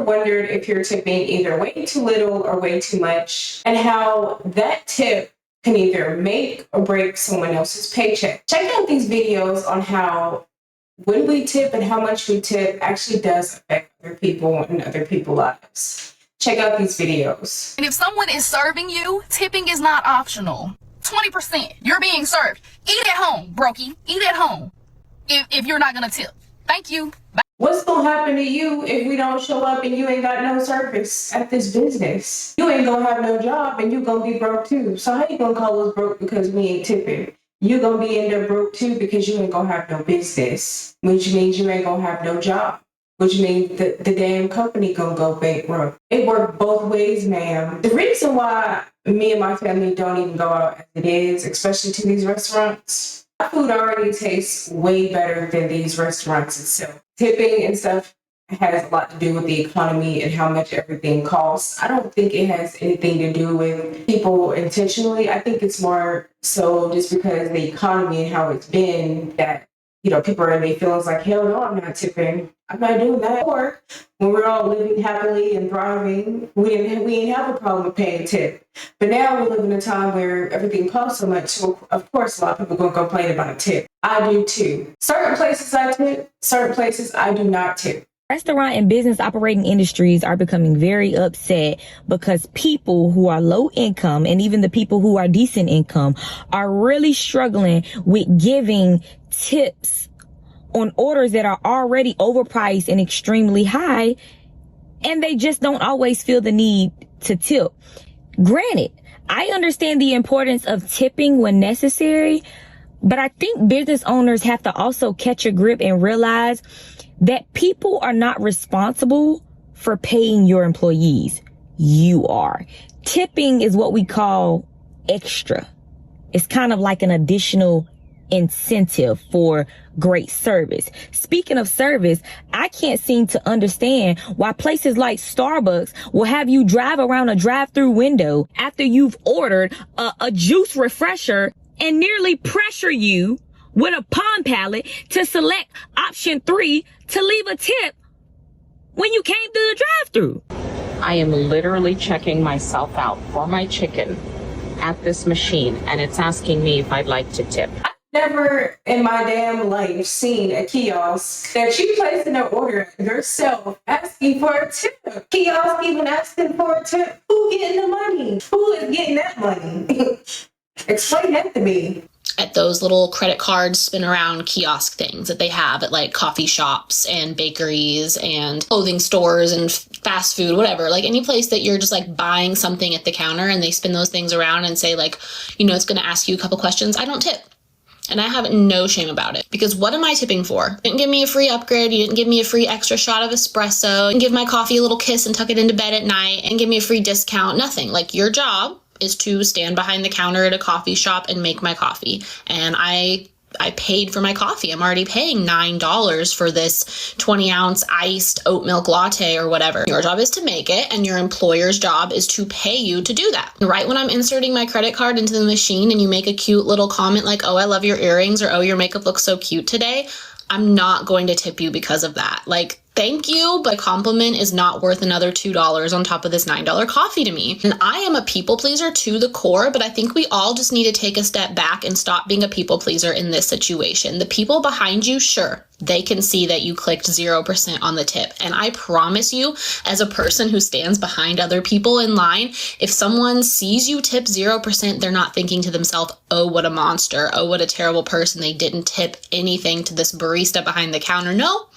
ever wondered if you're tipping either way too little or way too much, and how that tip can either make or break someone else's paycheck? Check out these videos on how when we tip and how much we tip actually does affect other people and other people's lives. Check out these videos. And if someone is serving you, tipping is not optional. 20%. You're being served. Eat at home, brokey. Eat at home. If you're not gonna tip. Thank you. Bye. What's gonna happen to you if we don't show up and you ain't got no service at this business? You ain't gonna have no job and you gonna be broke too. So how you gonna call us broke because we ain't tipping? You gonna be end up broke too because you ain't gonna have no business, which means you ain't gonna have no job, which means the damn company gonna go bankrupt. It worked both ways, ma'am. The reason why me and my family don't even go out as it is, especially to these restaurants, my food already tastes way better than these restaurants itself. Tipping and stuff has a lot to do with the economy and how much everything costs. I don't think it has anything to do with people intentionally. I think it's more so just because the economy and how it's been that, people are in their feelings like, hell no, I'm not tipping. I'm not doing that. Or when we're all living happily and thriving, we didn't have a problem with paying a tip. But now we live in a time where everything costs so much. So of course, a lot of people are going to complain about a tip. I do too. Certain places I tip, certain places I do not tip. Restaurant and business operating industries are becoming very upset because people who are low income and even the people who are decent income are really struggling with giving tips on orders that are already overpriced and extremely high, and they just don't always feel the need to tip. Granted, I understand the importance of tipping when necessary, but I think business owners have to also catch a grip and realize that people are not responsible for paying your employees. You are. Tipping is what we call extra. It's kind of like an additional incentive for great service. Speaking of service, I can't seem to understand why places like Starbucks will have you drive around a drive-through window after you've ordered a juice refresher and nearly pressure you with a palm pallet to select option 3 to leave a tip when you came through the drive-thru. I am literally checking myself out for my chicken at this machine, and it's asking me if I'd like to tip. I've never in my damn life seen a kiosk that you place in an order yourself asking for a tip. Kiosk even asking for a tip. Who getting the money? Who is getting that money? Explain that to me. At those little credit card spin around kiosk things that they have at like coffee shops and bakeries and clothing stores and fast food, whatever, like any place that you're just like buying something at the counter and they spin those things around and say like, it's going to ask you a couple questions. I don't tip. And I have no shame about it, because what am I tipping for? You didn't give me a free upgrade. You didn't give me a free extra shot of espresso. You didn't give my coffee a little kiss and tuck it into bed at night and give me a free discount. Nothing. Like, your job is to stand behind the counter at a coffee shop and make my coffee. And I paid for my coffee. I'm already paying $9 for this 20-ounce iced oat milk latte or whatever. Your job is to make it, and your employer's job is to pay you to do that. Right when I'm inserting my credit card into the machine and you make a cute little comment like, oh, I love your earrings, or oh, your makeup looks so cute today, I'm not going to tip you because of that. Like, thank you, but a compliment is not worth another $2 on top of this $9 coffee to me. And I am a people pleaser to the core, but I think we all just need to take a step back and stop being a people pleaser in this situation. The people behind you, sure, they can see that you clicked 0% on the tip. And I promise you, as a person who stands behind other people in line, if someone sees you tip 0%, they're not thinking to themselves, oh, what a monster. Oh, what a terrible person. They didn't tip anything to this barista behind the counter. No.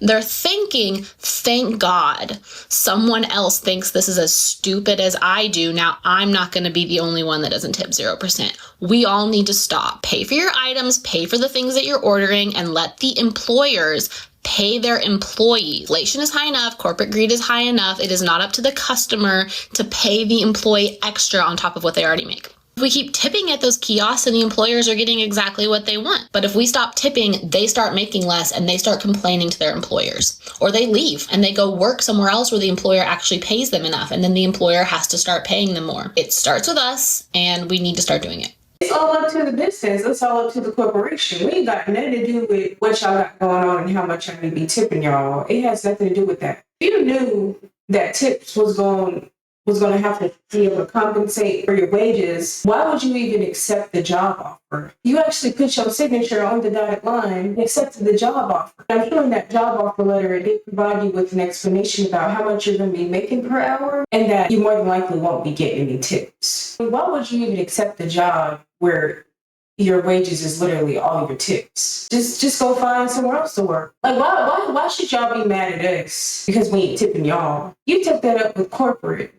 They're thinking, thank God, someone else thinks this is as stupid as I do. Now I'm not going to be the only one that doesn't tip 0%. We all need to stop. Pay for your items, pay for the things that you're ordering, and let the employers pay their employees. Inflation is high enough. Corporate greed is high enough. It is not up to the customer to pay the employee extra on top of what they already make. We keep tipping at those kiosks and the employers are getting exactly what they want. But if we stop tipping, they start making less and they start complaining to their employers. Or they leave and they go work somewhere else where the employer actually pays them enough, and then the employer has to start paying them more. It starts with us, and we need to start doing it. It's all up to the business. It's all up to the corporation. We ain't got nothing to do with what y'all got going on and how much I need to be tipping y'all. It has nothing to do with that. If you knew that tips was going to have to be able to compensate for your wages, why would you even accept the job offer? You actually put your signature on the dotted line and accepted the job offer. I'm sure in that job offer letter, it did provide you with an explanation about how much you're going to be making per hour and that you more than likely won't be getting any tips. Why would you even accept a job where your wages is literally all your tips? Just go find somewhere else to work. Like, why should y'all be mad at us because we ain't tipping y'all? You took that up with corporate.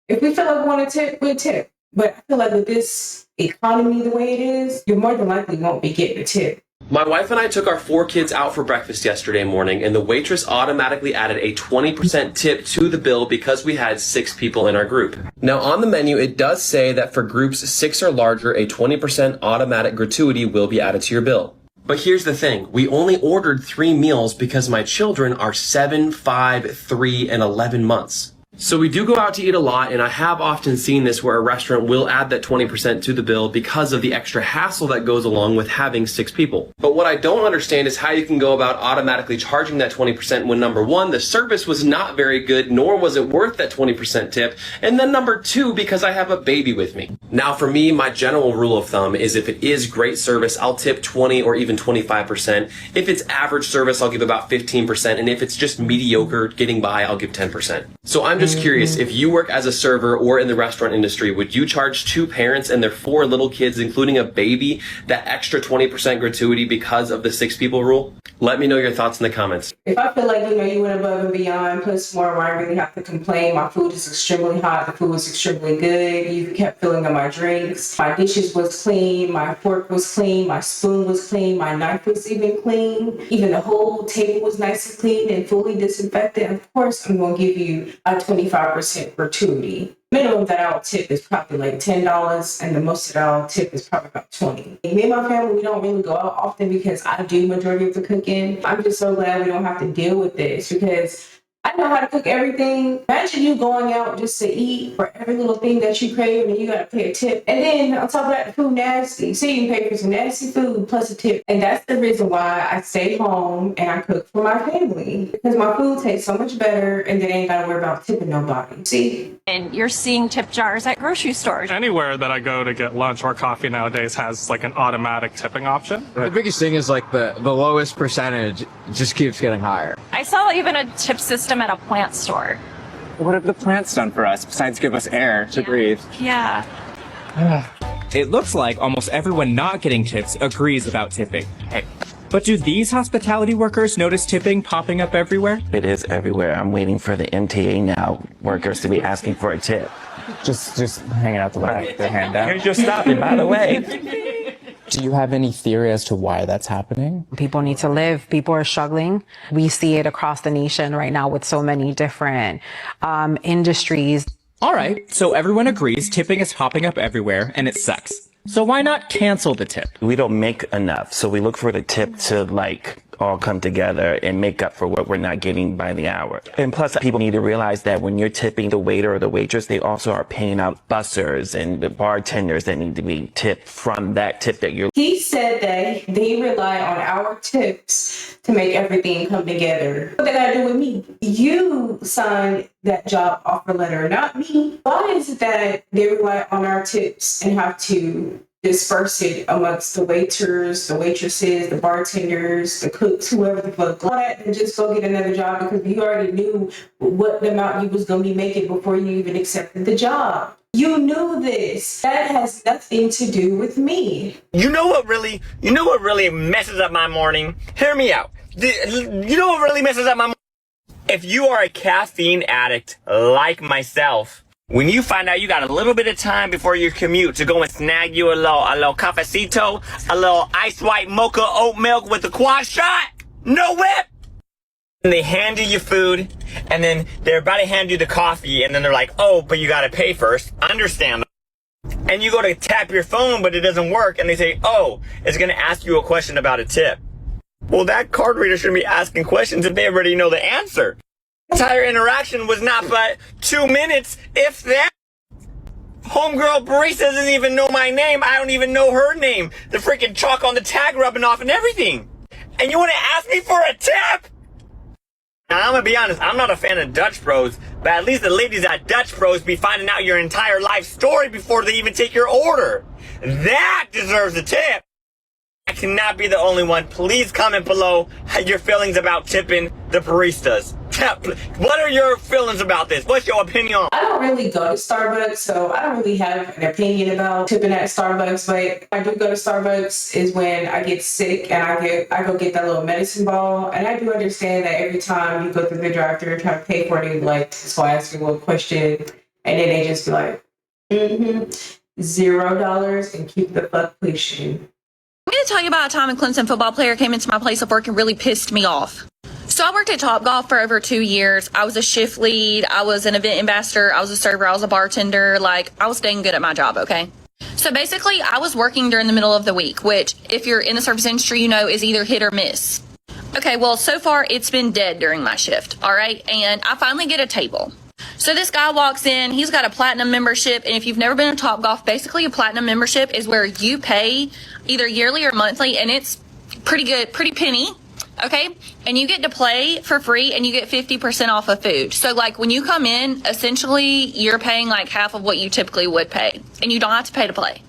If we feel like we want to tip, we'll tip. But I feel like with this economy the way it is, you more than likely won't be getting a tip. My wife and I took our 4 kids out for breakfast yesterday morning, and the waitress automatically added a 20% tip to the bill because we had 6 people in our group. Now on the menu, it does say that for groups 6 or larger, a 20% automatic gratuity will be added to your bill. But here's the thing, we only ordered 3 meals because my children are 7, 5, 3, and 11 months. So we do go out to eat a lot, and I have often seen this where a restaurant will add that 20% to the bill because of the extra hassle that goes along with having 6 people. But what I don't understand is how you can go about automatically charging that 20% when number 1, the service was not very good, nor was it worth that 20% tip, and then number 2, because I have a baby with me. Now for me, my general rule of thumb is if it is great service, I'll tip 20 or even 25%. If it's average service, I'll give about 15%, and if it's just mediocre, getting by, I'll give 10%. So I'm just curious, if you work as a server or in the restaurant industry, would you charge 2 parents and their 4 little kids, including a baby, that extra 20% gratuity because of the 6 people rule? Let me know your thoughts in the comments. If I feel like, you went above and beyond, plus more where I really have to complain, my food is extremely hot, the food was extremely good, you kept filling up my drinks, my dishes was clean, my fork was clean, my spoon was clean, my knife was even clean, even the whole table was nice and clean and fully disinfected, of course I'm going to give you a 25% gratuity. Minimum that I'll tip is probably like $10, and the most that I'll tip is probably about $20. Me and my family, we don't really go out often because I do majority of the cooking. I'm just so glad we don't have to deal with this because I know how to cook everything. Imagine you going out just to eat for every little thing that you crave and you gotta pay a tip. And then on top of that, the food nasty. So you can pay for some nasty food plus a tip. And that's the reason why I stay home and I cook for my family. Because my food tastes so much better and then I ain't gotta worry about tipping nobody. See? And you're seeing tip jars at grocery stores. Anywhere that I go to get lunch or coffee nowadays has like an automatic tipping option. The biggest thing is like the lowest percentage just keeps getting higher. I saw even a tip system at a plant store. What have the plants done for us besides give us air to breathe? Yeah. It looks like almost everyone not getting tips agrees about tipping. Hey. But do these hospitality workers notice tipping popping up everywhere? It is everywhere. I'm waiting for the MTA now workers to be asking for a tip. Just hanging out the back, their hand down. Here's your stopping, by the way. Do you have any theory as to why that's happening? People need to live. People are struggling. We see it across the nation right now with so many different industries. All right, so everyone agrees tipping is popping up everywhere and it sucks. So why not cancel the tip? We don't make enough, so we look for the tip to all come together and make up for what we're not getting by the hour. And plus, people need to realize that when you're tipping the waiter or the waitress, they also are paying out bussers and the bartenders that need to be tipped from that tip that you're... He said that they rely on our tips to make everything come together. What they gotta do with me? You signed that job offer letter, not me. Why is it that they rely on our tips and have to disperse it amongst the waiters, the waitresses, the bartenders, the cooks, whoever the fuck, all that, and just go get another job because you already knew what the amount you was going to be making before you even accepted the job. You knew this. That has nothing to do with me. You know what really messes up my morning? Hear me out. You know what really messes up my morning? If you are a caffeine addict like myself, when you find out you got a little bit of time before your commute to go and snag you a little cafecito, a little ice white mocha oat milk with a quad shot, no whip. And they hand you your food, and then they're about to hand you the coffee, and then they're like, oh, but you gotta pay first. Understand. And you go to tap your phone, but it doesn't work, and they say, oh, it's gonna ask you a question about a tip. Well, that card reader shouldn't be asking questions if they already know the answer. The entire interaction was not but 2 minutes, if that. Homegirl barista doesn't even know my name. I don't even know her name. The freaking chalk on the tag rubbing off and everything. And you want to ask me for a tip? Now, I'm gonna be honest, I'm not a fan of Dutch Bros, but at least the ladies at Dutch Bros be finding out your entire life story before they even take your order. That deserves a tip. I cannot be the only one. Please comment below your feelings about tipping the baristas. What are your feelings about this? What's your opinion? I don't really go to Starbucks, so I don't really have an opinion about tipping at Starbucks, but I do go to Starbucks is when I get sick and I go get that little medicine ball. And I do understand that every time you go through the drive-thru and try to pay for it, like, so I ask you a little question, and then they just be like, $0 and keep the fuck pushing. I'm going to tell you about a time a Clemson football player came into my place of work and really pissed me off. So I worked at Topgolf for over 2 years. I was a shift lead. I was an event ambassador. I was a server. I was a bartender. Like, I was staying good at my job, okay? So basically, I was working during the middle of the week, which, if you're in the service industry, you know is either hit or miss. Okay, well, so far, it's been dead during my shift, all right? And I finally get a table. So this guy walks in, he's got a platinum membership, and if you've never been to Topgolf, basically a platinum membership is where you pay either yearly or monthly, and it's pretty good, pretty penny, okay? And you get to play for free, and you get 50% off of food. So like when you come in, essentially you're paying like half of what you typically would pay, and you don't have to pay to play.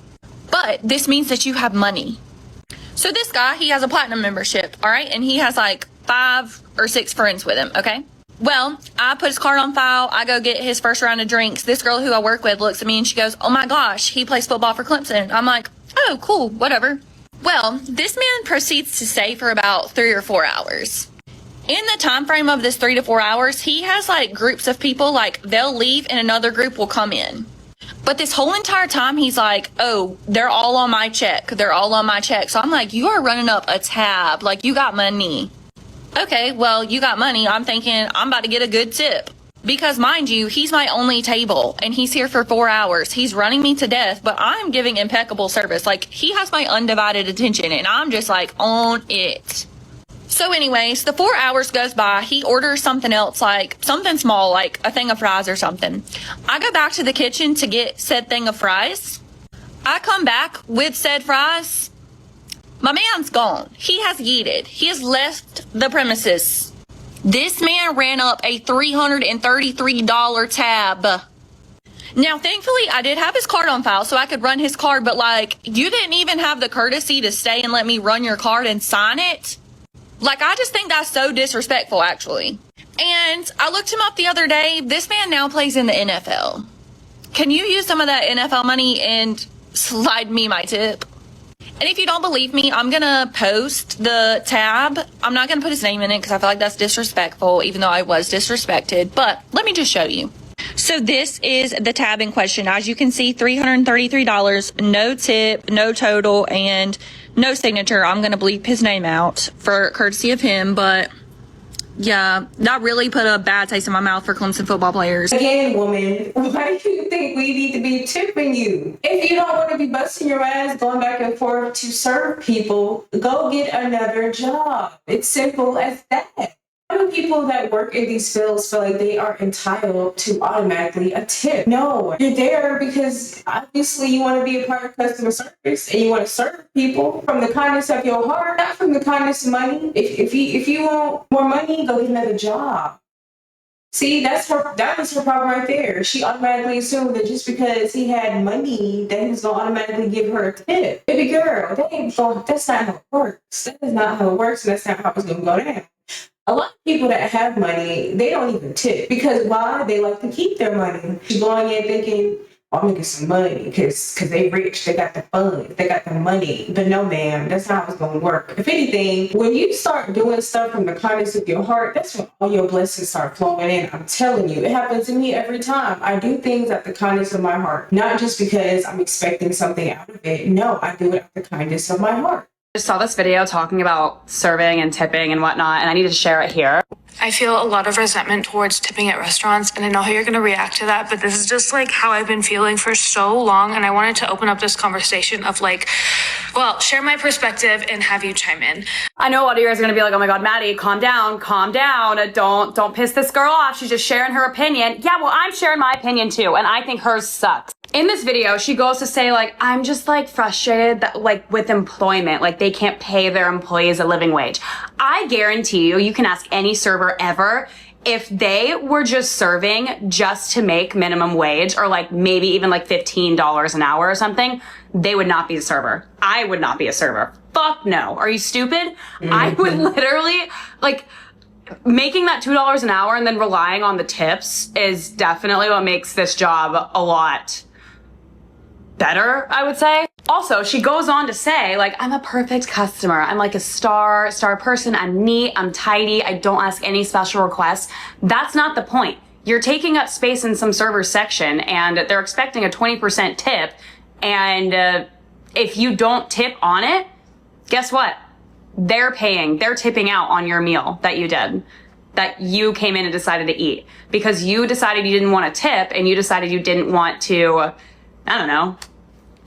But this means that you have money. So this guy, he has a platinum membership, all right? And he has like 5 or 6 friends with him, okay? Well, I put his card on file. I go get his first round of drinks. This girl who I work with looks at me and she goes, "Oh my gosh, he plays football for Clemson." I'm like, "Oh, cool, whatever." Well, this man proceeds to stay for about 3 or 4 hours. In the time frame of this 3 to 4 hours, he has like groups of people, like they'll leave and another group will come in. But this whole entire time, he's like, "Oh, they're all on my check. They're all on my check." So I'm like, "You are running up a tab. Like, you got money." Okay, well, you got money. I'm thinking I'm about to get a good tip. Because mind you, he's my only table and he's here for 4 hours. He's running me to death, but I'm giving impeccable service. Like, he has my undivided attention and I'm just like on it. So anyways, the 4 hours goes by. He orders something else, like something small, like a thing of fries or something. I go back to the kitchen to get said thing of fries. I come back with said fries. My man's gone. He has yeeted. He has left the premises. This man ran up a $333 tab. Now, thankfully, I did have his card on file, so I could run his card, but like, you didn't even have the courtesy to stay and let me run your card and sign it. Like, I just think that's so disrespectful, actually. And I looked him up the other day. This man now plays in the NFL. Can you use some of that NFL money and slide me my tip? And if you don't believe me, I'm going to post the tab. I'm not going to put his name in it because I feel like that's disrespectful, even though I was disrespected. But let me just show you. So this is the tab in question. As you can see, $333, no tip, no total, and no signature. I'm going to bleep his name out for courtesy of him, but yeah, that really put a bad taste in my mouth for Clemson football players. Again, woman, why do you think we need to be tipping you? If you don't want to be busting your ass going back and forth to serve people, go get another job. It's simple as that. How do people that work in these fields feel like they are entitled to automatically a tip? No, you're there because obviously you want to be a part of customer service and you want to serve people from the kindness of your heart, not from the kindness of money. If you want more money, go get another job. See, that was her problem right there. She automatically assumed that just because he had money, that he was going to automatically give her a tip. Baby girl, that's not how it works. That is not how it works, and that's not how it's going to go down. A lot of people that have money, they don't even tip. Because why? They like to keep their money. She's going in thinking, "Oh, I'm making some money because they rich, they got the funds, they got the money." But no, ma'am, that's not how it's going to work. If anything, when you start doing stuff from the kindness of your heart, that's when all your blessings start flowing in. I'm telling you, it happens to me every time. I do things at the kindness of my heart. Not just because I'm expecting something out of it. No, I do it at the kindness of my heart. I just saw this video talking about serving and tipping and whatnot, and I need to share it here. I feel a lot of resentment towards tipping at restaurants, and I know how you're going to react to that, but this is just like how I've been feeling for so long, and I wanted to open up this conversation of like, well, share my perspective and have you chime in. I know a lot of you guys are going to be like, "Oh my God, Maddie, calm down. Don't piss this girl off. She's just sharing her opinion." Yeah, well, I'm sharing my opinion too, and I think hers sucks. In this video, she goes to say, like, I'm just, like, frustrated that, like, with employment, like, they can't pay their employees a living wage. I guarantee you can ask any server ever, if they were just serving just to make minimum wage, or, like, maybe even, like, $15 an hour or something, they would not be a server. I would not be a server. Fuck no. Are you stupid? I would literally, like, making that $2 an hour and then relying on the tips is definitely what makes this job a lot better, I would say. Also, she goes on to say, like, I'm a perfect customer. I'm like a star person. I'm neat. I'm tidy. I don't ask any special requests. That's not the point. You're taking up space in some server section and they're expecting a 20% tip. And if you don't tip on it, guess what? They're tipping out on your meal that you did, that you came in and decided to eat, because you decided you didn't want to tip and you decided you didn't want to, I don't know,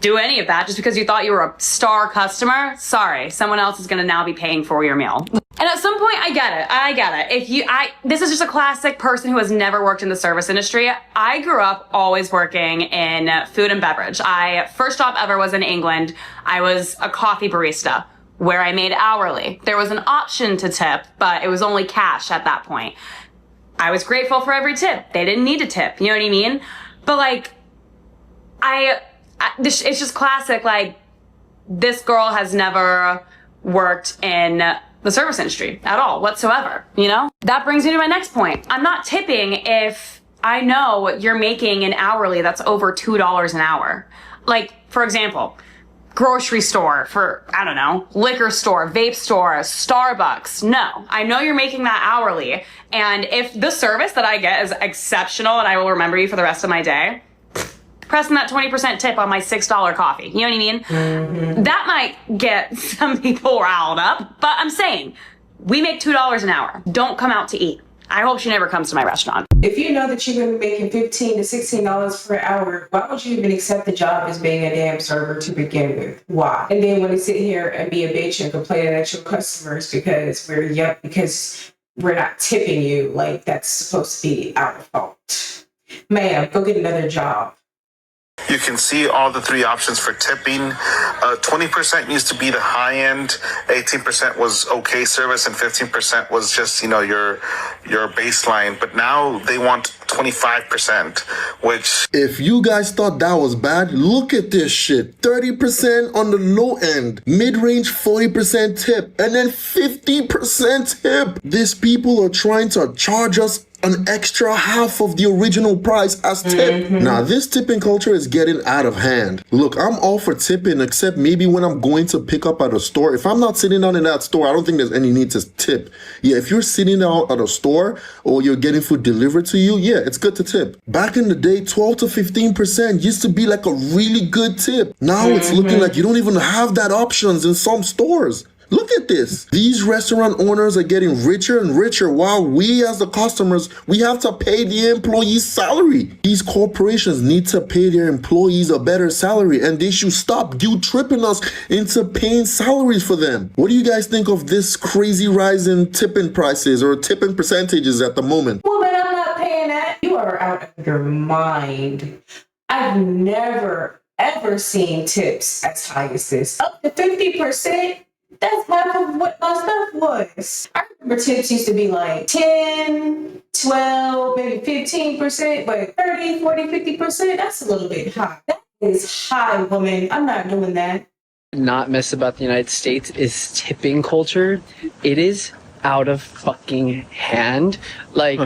do any of that just because you thought you were a star customer. Sorry, someone else is going to now be paying for your meal. And at some point, I get it. This is just a classic person who has never worked in the service industry. I grew up always working in food and beverage. First job ever was in England. I was a coffee barista, where I made hourly. There was an option to tip, but it was only cash at that point. I was grateful for every tip. They didn't need to tip, you know what I mean? But like, it's just classic, like, this girl has never worked in the service industry at all, whatsoever, you know? That brings me to my next point. I'm not tipping if I know you're making an hourly that's over $2 an hour. Like, for example, grocery store, for, I don't know, liquor store, vape store, Starbucks. No, I know you're making that hourly. And if the service that I get is exceptional and I will remember you for the rest of my day, pressing that 20% tip on my $6 coffee. You know what I mean? That might get some people riled up, but I'm saying, we make $2 an hour. Don't come out to eat. I hope she never comes to my restaurant. If you know that you're going to be making $15 to $16 per hour, why would you even accept the job as being a damn server to begin with? Why? And then want to sit here and be a bitch and complain at your customers because we're not tipping you, like that's supposed to be our fault. Ma'am, go get another job. You can see all the three options for tipping. 20% used to be the high end, 18% was okay service, and 15% was just, your baseline. But now they want 25%, which... If you guys thought that was bad, look at this shit. 30% on the low end, mid-range 40% tip, and then 50% tip. These people are trying to charge us an extra half of the original price as tip. Now, this tipping culture is getting out of hand. Look, I'm all for tipping, except maybe when I'm going to pick up at a store. If I'm not sitting down in that store, I don't think there's any need to tip. Yeah, if you're sitting down at a store or you're getting food delivered to you, yeah, it's good to tip. Back in the day, 12 to 15% used to be like a really good tip. Now it's looking like you don't even have that options in some stores. Look at this. These restaurant owners are getting richer and richer while we as the customers, we have to pay the employees' salary. These corporations need to pay their employees a better salary, and they should stop guilt-tripping us into paying salaries for them. What do you guys think of this crazy rise in tipping prices or tipping percentages at the moment? Woman, I'm not paying that. You are out of your mind. I've never, ever seen tips as high as this. Up to 50%. That's half of what my stuff was. I remember tips used to be like 10, 12, maybe 15%, but 30, 40, 50%, that's a little bit high. That is high, woman. I'm not doing that. Not miss about the United States is tipping culture. It is out of fucking hand. Like,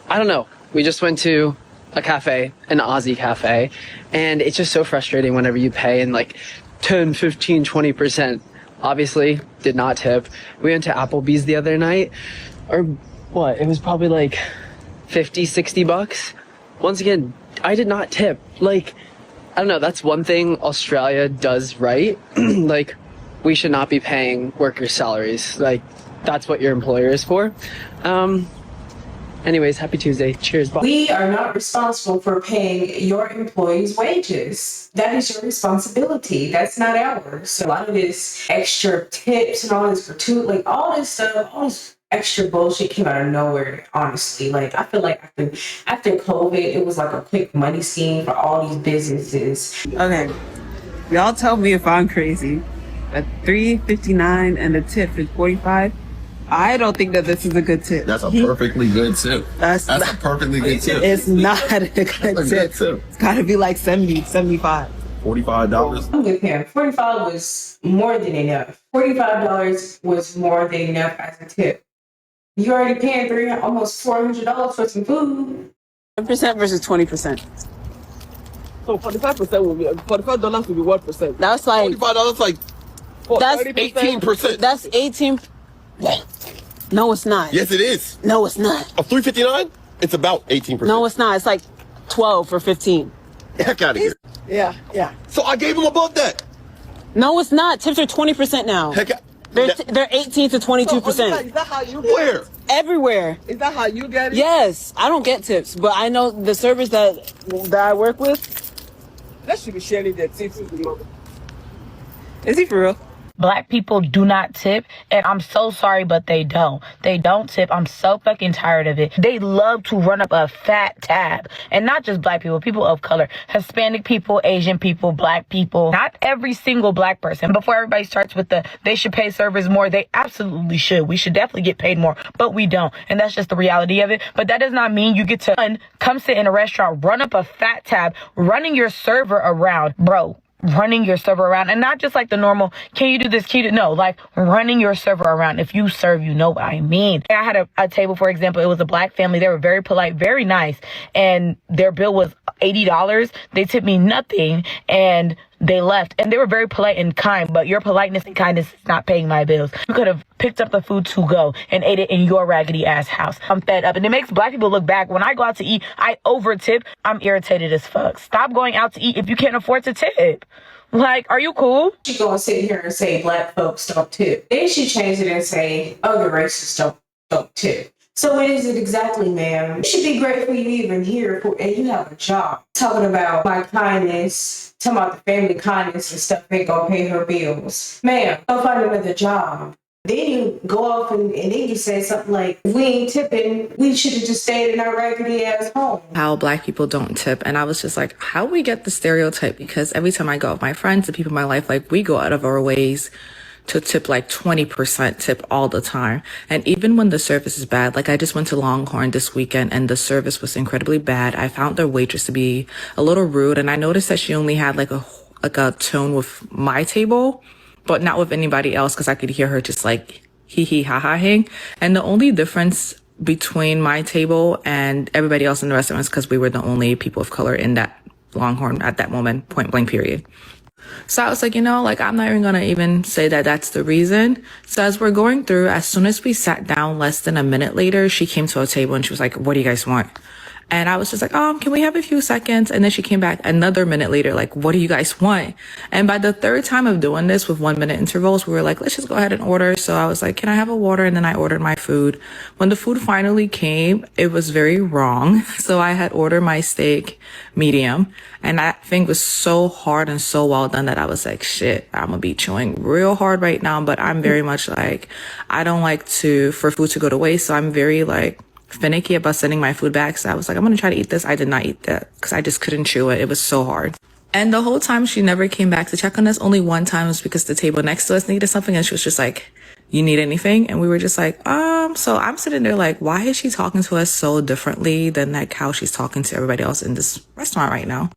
I don't know. We just went to a cafe, an Aussie cafe, and it's just so frustrating whenever you pay in like 10, 15, 20%. Obviously, did not tip. We went to Applebee's the other night, or what? It was probably like 50, 60 bucks. Once again, I did not tip. Like, I don't know, that's one thing Australia does right. Like, we should not be paying workers' salaries. Like, that's what your employer is for. Anyways, happy Tuesday. Cheers. Bye. We are not responsible for paying your employees' wages. That is your responsibility. That's not ours. So a lot of this extra tips and all this gratuity, like all this stuff, all this extra bullshit came out of nowhere, honestly. Like, I feel like after COVID, it was like a quick money scheme for all these businesses. Okay, y'all tell me if I'm crazy. At $3.59 and the tip is $45. I don't think that this is a good tip. That's a perfectly good tip. That's a perfectly good tip. It's not a good tip. It's gotta be like 70, 75. $45. I'm with him. $45 was more than enough. $45 was more than enough as a tip. You already paying almost $400 for some food. 10% versus 20%. So 45% will be $45 will be what percent? That's like $45 like that's 18%. That's 18. No, it's not. Yes, it is. No, it's not. Of $3.59, it's about 18%. No, it's not. It's like 12 or 15. Heck out of here. Yeah. So I gave him above that. No, it's not. Tips are 20% now. Heck, they're 18 to 22%. Is that how you get Where? Everywhere. Is that how you get it? Yes, I don't get tips, but I know the service that I work with. That should be sharing their tips with me. Is he for real? Black people do not tip, and I'm so sorry, but they don't. They don't tip. I'm so fucking tired of it. They love to run up a fat tab. And not just black people, people of color, Hispanic people, Asian people, black people. Not every single black person. Before everybody starts with they should pay servers more, they absolutely should. We should definitely get paid more, but we don't. And that's just the reality of it. But that does not mean you get to come sit in a restaurant, run up a fat tab, running your server around. Bro, running your server around, and not just like the normal, can you do this, can you do, no, like running your server around. If you serve, you know what I mean. I had a table, for example, it was a black family. They were very polite, very nice, and their bill was $80. They tipped me nothing, and they left, and they were very polite and kind, but your politeness and kindness is not paying my bills. You could have picked up the food to go and ate it in your raggedy ass house. I'm fed up, and it makes black people look back. When I go out to eat, I over tip. I'm irritated as fuck. Stop going out to eat if you can't afford to tip. Like, are you cool? She gonna sit here and say black folks don't tip. Then she changed it and say other races don't tip. So what is it exactly, ma'am? You should be grateful you even here and you have a job. Talking about my kindness, talking about the family kindness and stuff ain't gonna pay her bills. Ma'am, go find another job. Then you go off and then you say something like, we ain't tipping, we should have just stayed in our raggedy ass home. How black people don't tip. And I was just like, how we get the stereotype? Because every time I go with my friends and people in my life, like we go out of our ways to tip like 20% tip all the time. And even when the service is bad, like I just went to Longhorn this weekend and the service was incredibly bad. I found their waitress to be a little rude, and I noticed that she only had like a tone with my table, but not with anybody else, because I could hear her just like hee hee ha ha hing. And the only difference between my table and everybody else in the restaurant is because we were the only people of color in that Longhorn at that moment, point blank period. So I was like, like I'm not even gonna even say that that's the reason. So as we're going through, as soon as we sat down, less than a minute later, she came to a table and she was like, what do you guys want? And I was just like, can we have a few seconds? And then she came back another minute later, like, what do you guys want? And by the third time of doing this with 1 minute intervals, we were like, let's just go ahead and order. So I was like, can I have a water? And then I ordered my food. When the food finally came, it was very wrong. So I had ordered my steak medium, and that thing was so hard and so well done that I was like, shit, I'm gonna be chewing real hard right now. But I'm very much like, I don't like for food to go to waste. So I'm very like finicky about sending my food back. So I was like, I'm gonna try to eat this. I did not eat that because I just couldn't chew it. It was so hard. And the whole time she never came back to check on us. Only one time was because the table next to us needed something, and she was just like, you need anything? And we were just like, so I'm sitting there like, why is she talking to us so differently than like how she's talking to everybody else in this restaurant right now?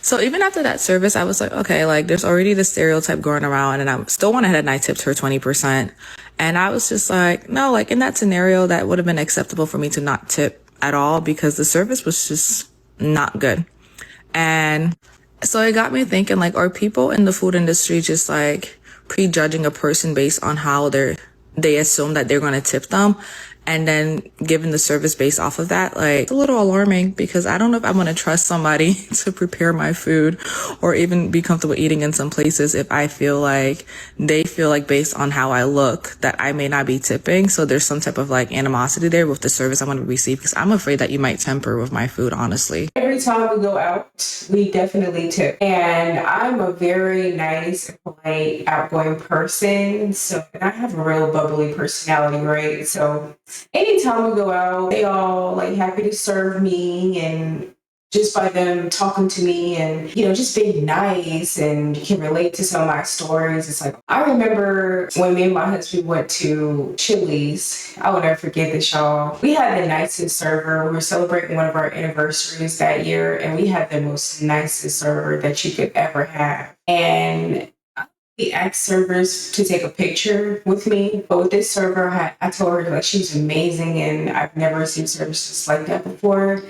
So even after that service, I was like, okay, like there's already this stereotype going around, and I still went ahead and I tipped her 20%. And I was just like, no, like in that scenario, that would have been acceptable for me to not tip at all because the service was just not good. And so it got me thinking, like, are people in the food industry just like prejudging a person based on how they assume that they're going to tip them, and then giving the service based off of that? Like, it's a little alarming because I don't know if I'm going to trust somebody to prepare my food or even be comfortable eating in some places if I feel like they feel like based on how I look that I may not be tipping. So there's some type of like animosity there with the service I'm going to receive, because I'm afraid that you might temper with my food, honestly. Every time we go out, we definitely tip. And I'm a very nice and polite, outgoing person. So, and I have a real bubbly personality, right? So anytime we go out, they all like happy to serve me, and just by them talking to me and, you know, just being nice and you can relate to some of my stories. It's like, I remember when me and my husband went to Chili's. I will never forget this, y'all. We had the nicest server. We were celebrating one of our anniversaries that year, and we had the most nicest server that you could ever have. And we asked servers to take a picture with me, but with this server, I told her like she's amazing, and I've never seen services like that before.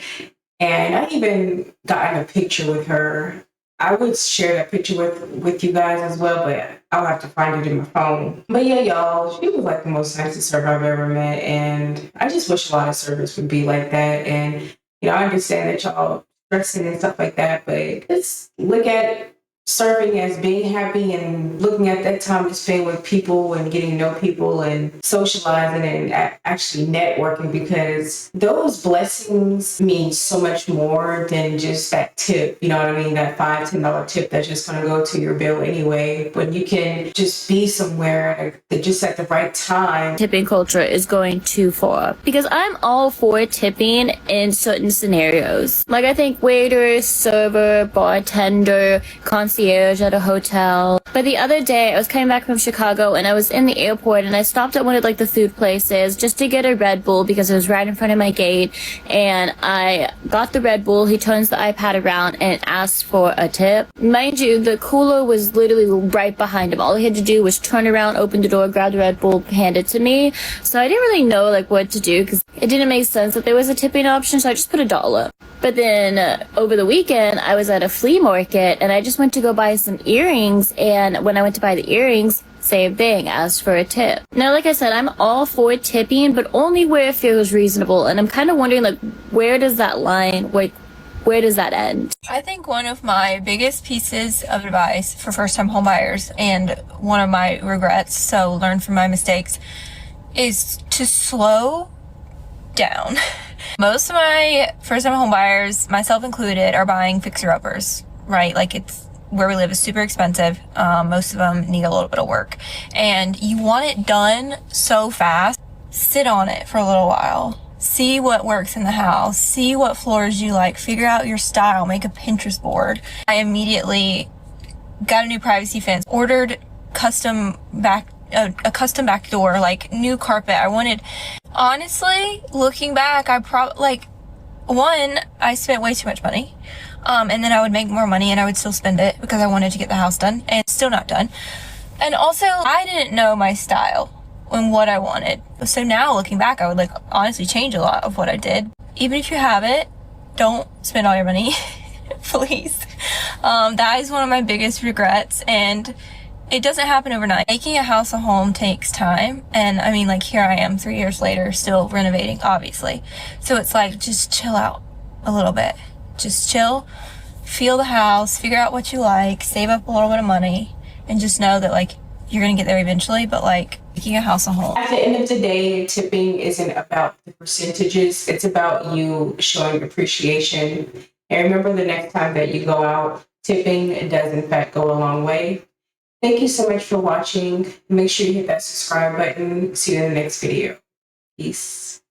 And I even gotten a picture with her. I would share that picture with you guys as well, but I'll have to find it in my phone. But yeah, y'all, she was like the most nicest server I've ever met, and I just wish a lot of servers would be like that. And you know, I understand that y'all stressing and stuff like that, but just look at serving as being happy and looking at that time to spend with people and getting to know people and socializing and actually networking, because those blessings mean so much more than just that tip. You know what I mean? That $5-10 tip that's just going to go to your bill anyway. But you can just be somewhere just at the right time. Tipping culture is going too far, because I'm all for tipping in certain scenarios. Like, I think waiter, server, bartender, concierge at a hotel. But the other day I was coming back from Chicago and I was in the airport and I stopped at one of like the food places just to get a Red Bull because it was right in front of my gate, and I got the Red Bull. He turns the iPad around and asks for a tip. Mind you, the cooler was literally right behind him. All he had to do was turn around, open the door, grab the Red Bull, hand it to me. So I didn't really know like what to do because it didn't make sense that there was a tipping option, so I just put $1. But then over the weekend I was at a flea market and I just went to go buy some earrings, and when I went to buy the earrings, same thing, asked for a tip. Now, like I said, I'm all for tipping, but only where it feels reasonable, and I'm kind of wondering, like, where does that line, like, where does that end? I think one of my biggest pieces of advice for first-time homebuyers, and one of my regrets, so learn from my mistakes, is to slow down. Most of my first-time homebuyers, myself included, are buying fixer-uppers, right? Like, it's where we live is super expensive. Most of them need a little bit of work, and you want it done so fast. Sit on it for a little while. See what works in the house. See what floors you like. Figure out your style. Make a Pinterest board. I immediately got a new privacy fence. Ordered a custom back door, like new carpet. I wanted, honestly, looking back, I spent way too much money. And then I would make more money and I would still spend it because I wanted to get the house done, and it's still not done. And also, I didn't know my style and what I wanted. So now looking back, I would like honestly change a lot of what I did. Even if you have it, don't spend all your money, please. That is one of my biggest regrets, and it doesn't happen overnight. Making a house a home takes time. And I mean, like, here I am 3 years later, still renovating, obviously. So it's like, just chill out a little bit. Just chill, feel the house, figure out what you like, save up a little bit of money, and just know that like you're gonna get there eventually, but like making a house a home. At the end of the day, tipping isn't about the percentages, it's about you showing appreciation. And remember, the next time that you go out, tipping does in fact go a long way. Thank you so much for watching. Make sure you hit that subscribe button. See you in the next video. Peace.